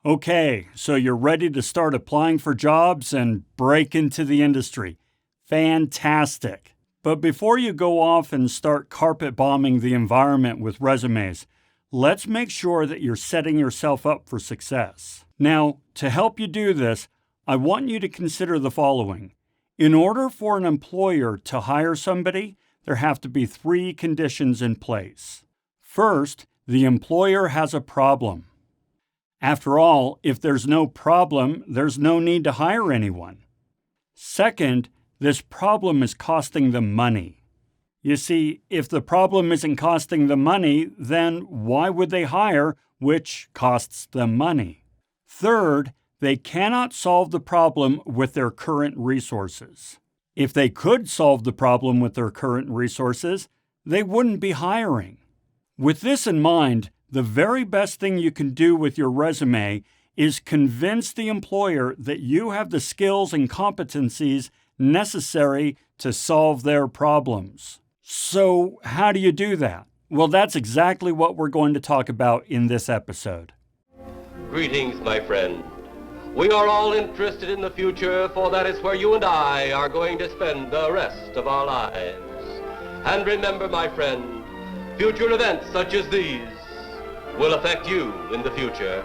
Okay, so you're ready to start applying for jobs and break into the industry. Fantastic. But before you go off and start carpet bombing the environment with resumes, let's make sure that you're setting yourself up for success. Now, to help you do this, I want you to consider the following. In order for an employer to hire somebody, there have to be 3 conditions in place. First, the employer has a problem. After all, if there's no problem, there's no need to hire anyone. Second, this problem is costing them money. You see, if the problem isn't costing them money, then why would they hire, which costs them money? Third, they cannot solve the problem with their current resources. If they could solve the problem with their current resources, they wouldn't be hiring. With this in mind, the very best thing you can do with your resume is convince the employer that you have the skills and competencies necessary to solve their problems. So, how do you do that? Well, that's exactly what we're going to talk about in this episode. Greetings, my friend. We are all interested in the future, for that is where you and I are going to spend the rest of our lives. And remember, my friend, future events such as these will affect you in the future.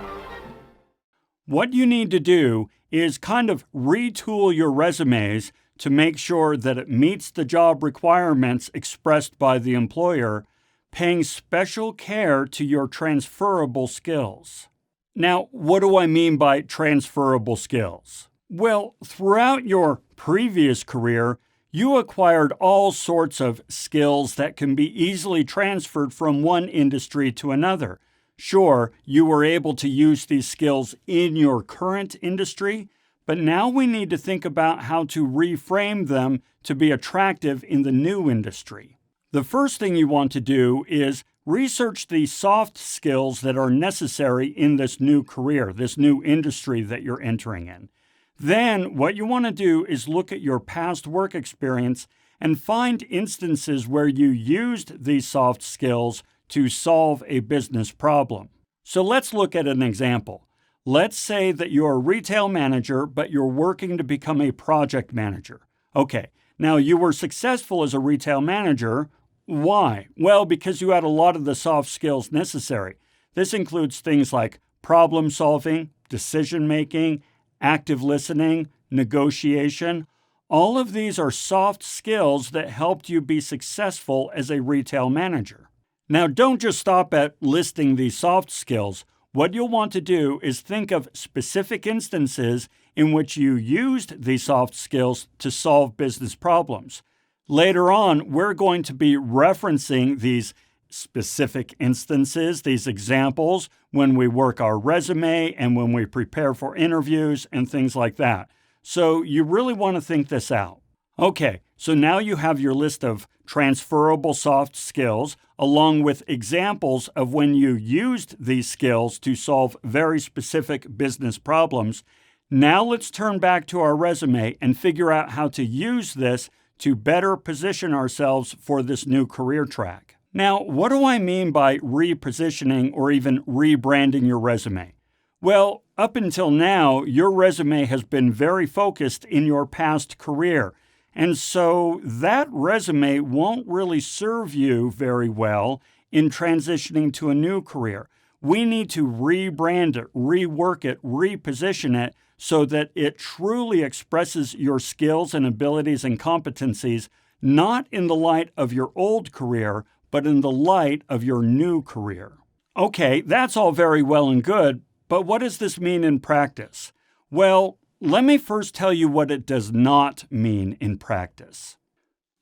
What you need to do is kind of retool your resumes to make sure that it meets the job requirements expressed by the employer, paying special care to your transferable skills. Now, what do I mean by transferable skills? Well, throughout your previous career, you acquired all sorts of skills that can be easily transferred from one industry to another. Sure, you were able to use these skills in your current industry, but now we need to think about how to reframe them to be attractive in the new industry. The first thing you want to do is research the soft skills that are necessary in this new career, this new industry that you're entering in. Then, what you want to do is look at your past work experience and find instances where you used these soft skills to solve a business problem. So let's look at an example. Let's say that you're a retail manager, but you're working to become a project manager. Okay, now you were successful as a retail manager. Why? Well, because you had a lot of the soft skills necessary. This includes things like problem solving, decision making, active listening, negotiation. All of these are soft skills that helped you be successful as a retail manager. Now, don't just stop at listing these soft skills. What you'll want to do is think of specific instances in which you used these soft skills to solve business problems. Later on, we're going to be referencing these specific instances, these examples, when we work our resume and when we prepare for interviews and things like that. So you really want to think this out. Okay, so now you have your list of transferable soft skills, along with examples of when you used these skills to solve very specific business problems. Now let's turn back to our resume and figure out how to use this to better position ourselves for this new career track. Now, what do I mean by repositioning or even rebranding your resume? Well, up until now, your resume has been very focused in your past career. And so that resume won't really serve you very well in transitioning to a new career. We need to rebrand it, rework it, reposition it so that it truly expresses your skills and abilities and competencies, not in the light of your old career, but in the light of your new career. Okay, that's all very well and good, but what does this mean in practice? Well, let me first tell you what it does not mean in practice.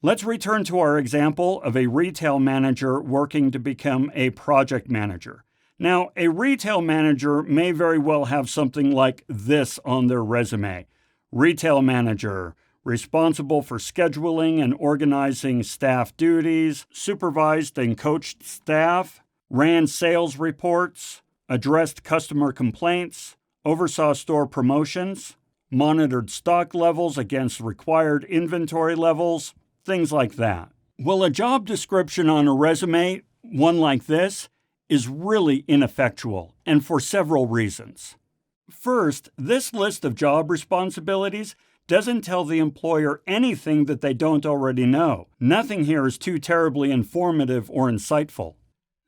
Let's return to our example of a retail manager working to become a project manager. Now, a retail manager may very well have something like this on their resume. Retail manager, responsible for scheduling and organizing staff duties, supervised and coached staff, ran sales reports, addressed customer complaints, oversaw store promotions, monitored stock levels against required inventory levels, things like that. Well, a job description on a resume, one like this, is really ineffectual, and for several reasons. First, this list of job responsibilities doesn't tell the employer anything that they don't already know. Nothing here is too terribly informative or insightful.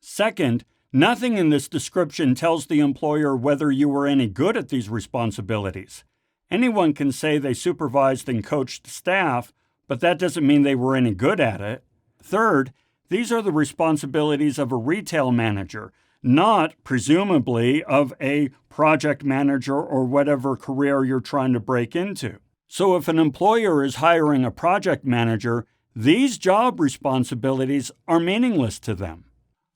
Second, nothing in this description tells the employer whether you were any good at these responsibilities. Anyone can say they supervised and coached staff, but that doesn't mean they were any good at it. Third, these are the responsibilities of a retail manager, not, presumably, of a project manager or whatever career you're trying to break into. So if an employer is hiring a project manager, these job responsibilities are meaningless to them.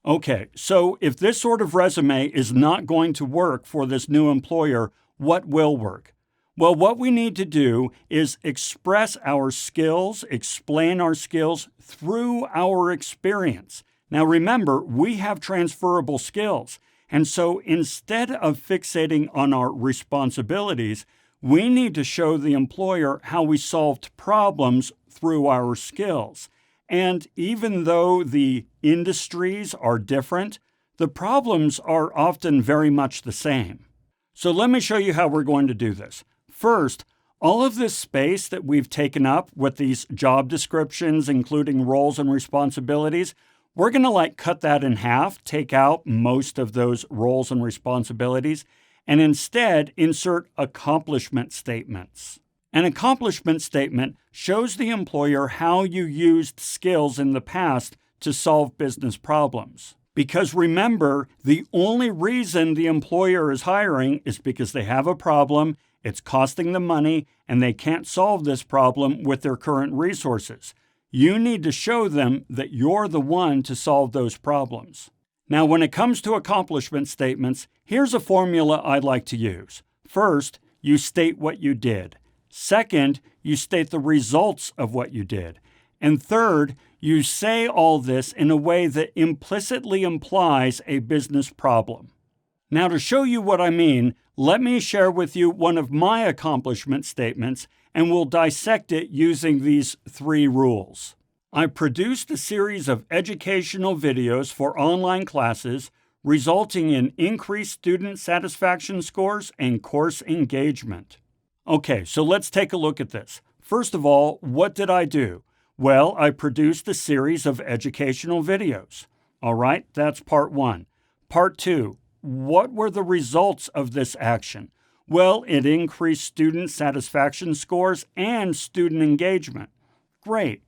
Okay, so if this sort of resume is not going to work for this new employer, what will work? Well, what we need to do is express our skills, explain our skills through our experience. Now remember, we have transferable skills, and so instead of fixating on our responsibilities, we need to show the employer how we solved problems through our skills. And even though the industries are different, the problems are often very much the same. So let me show you how we're going to do this. First, all of this space that we've taken up with these job descriptions, including roles and responsibilities, we're going to cut that in half, take out most of those roles and responsibilities, and instead insert accomplishment statements. An accomplishment statement shows the employer how you used skills in the past to solve business problems. Because remember, the only reason the employer is hiring is because they have a problem, it's costing them money, and they can't solve this problem with their current resources. You need to show them that you're the one to solve those problems. Now, when it comes to accomplishment statements, here's a formula I'd like to use. First, you state what you did. Second, you state the results of what you did. And third, you say all this in a way that implicitly implies a business problem. Now, to show you what I mean, let me share with you one of my accomplishment statements, and we'll dissect it using these 3 rules. I produced a series of educational videos for online classes, resulting in increased student satisfaction scores and course engagement. Okay, so let's take a look at this. First of all, what did I do? Well, I produced a series of educational videos. All right, that's part 1. Part 2, what were the results of this action? Well, it increased student satisfaction scores and student engagement. Great.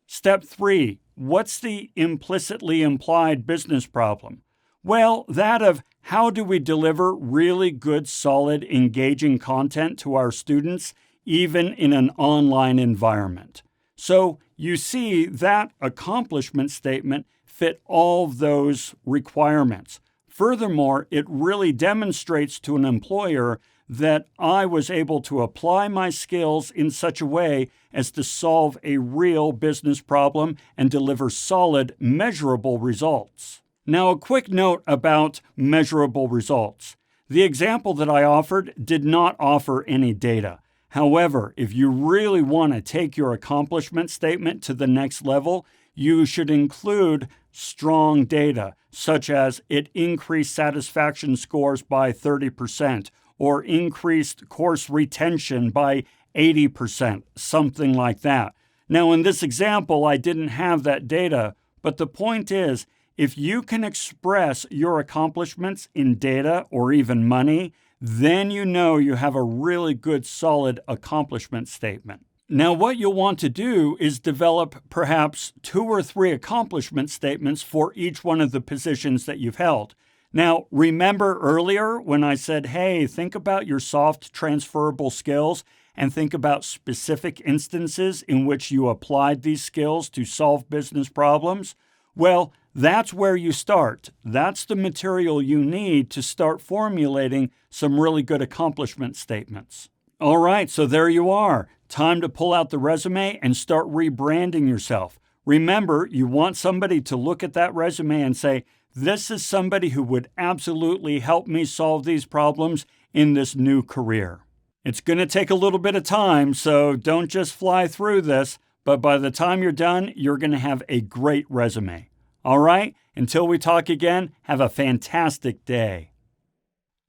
Step 3, what's the implicitly implied business problem? Well, that of how do we deliver really good, solid, engaging content to our students, even in an online environment? So you see that accomplishment statement fit all of those requirements. Furthermore, it really demonstrates to an employer that I was able to apply my skills in such a way as to solve a real business problem and deliver solid, measurable results. Now, a quick note about measurable results. The example that I offered did not offer any data. However, if you really want to take your accomplishment statement to the next level, you should include strong data, such as it increased satisfaction scores by 30%, or increased course retention by 80%, something like that. Now, in this example, I didn't have that data, but the point is, if you can express your accomplishments in data or even money, then you know you have a really good, solid accomplishment statement. Now, what you'll want to do is develop perhaps 2 or 3 accomplishment statements for each one of the positions that you've held. Now, remember earlier when I said, hey, think about your soft transferable skills and think about specific instances in which you applied these skills to solve business problems? Well, that's where you start. That's the material you need to start formulating some really good accomplishment statements. All right, so there you are. Time to pull out the resume and start rebranding yourself. Remember, you want somebody to look at that resume and say, this is somebody who would absolutely help me solve these problems in this new career. It's going to take a little bit of time, so don't just fly through this, but by the time you're done, you're going to have a great resume. All right, until we talk again, have a fantastic day.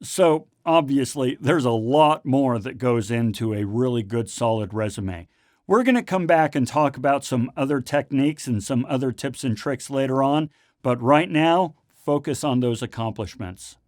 So, obviously, there's a lot more that goes into a really good, solid resume. We're going to come back and talk about some other techniques and some other tips and tricks later on, but right now, focus on those accomplishments.